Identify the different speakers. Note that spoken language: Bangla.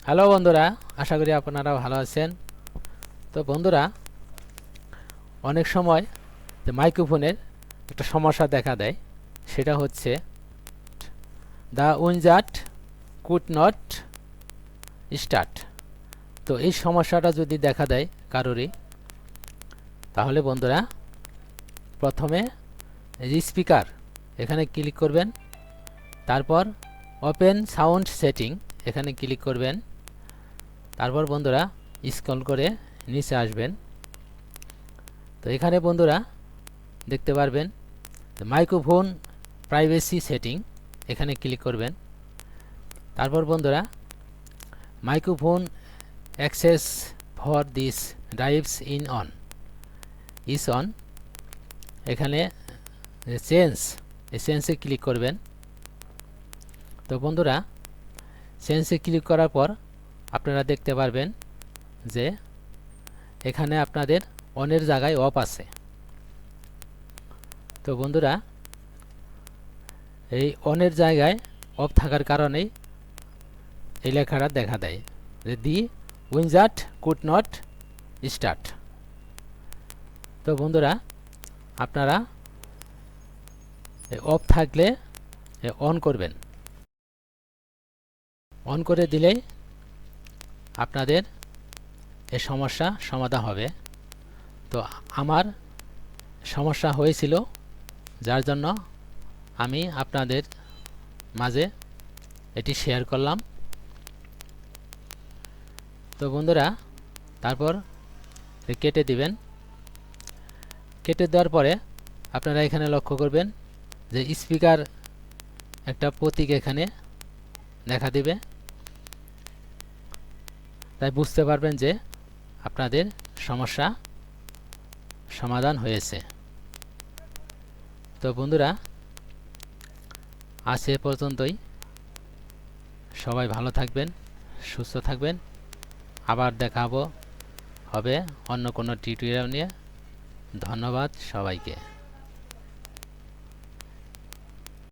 Speaker 1: হ্যালো বন্ধুরা, আশা করি আপনারা ভালো আছেন। তো বন্ধুরা, অনেক সময় যে মাইক্রোফোনের একটা সমস্যা দেখা দেয়, সেটা হচ্ছে দ্য উইনজাট কুড নট স্টার্ট। তো এই সমস্যাটা যদি দেখা দেয় কারোরই, তাহলে বন্ধুরা প্রথমে স্পিকার এখানে ক্লিক করবেন, তারপর ওপেন সাউন্ড সেটিং এখানে ক্লিক করবেন, তারপর বন্ধুরা স্ক্রল করে নিচে আসবেন। তো এখানে বন্ধুরা দেখতে পারবেন মাইক্রোফোন প্রাইভেসি সেটিং এখানে ক্লিক করবেন। তারপর বন্ধুরা microphone access for this drives in on is on, এখানে চেঞ্জে ক্লিক করবেন। তো বন্ধুরা চেঞ্জে ক্লিক করার পর আপনারা দেখতে পারবেন যে এখানে আপনাদের অনের জায়গায় অফ আছে। তো বন্ধুরা এই অনের জায়গায় অফ থাকার কারণেই এই লেখাটা দেখা দেয় যে দি উইনজাট কুড নট স্টার্ট। তো বন্ধুরা আপনারা অফ থাকলে অন করবেন, অন করে দিলেই আপনাদের এই সমস্যা সমাধান হবে। তো আমার সমস্যা হয়েছিল, যার জন্য আমি আপনাদের মাঝে এটি শেয়ার করলাম। তো বন্ধুরা তারপর কেটে দিবেন। কেটে দেওয়ার পরে আপনারা এখানে লক্ষ্য করবেন যে স্পিকার একটা প্রতীক এখানে দেখা দিবে, তাই বুঝতে পারবেন যে আপনাদের সমস্যা সমাধান হয়েছে। তো বন্ধুরা আজ এ পর্যন্তই। সবাই ভালো থাকবেন, সুস্থ থাকবেন। আবার দেখা হবে অন্য কোনো টিউটোরিয়াল নিয়ে। ধন্যবাদ সবাইকে।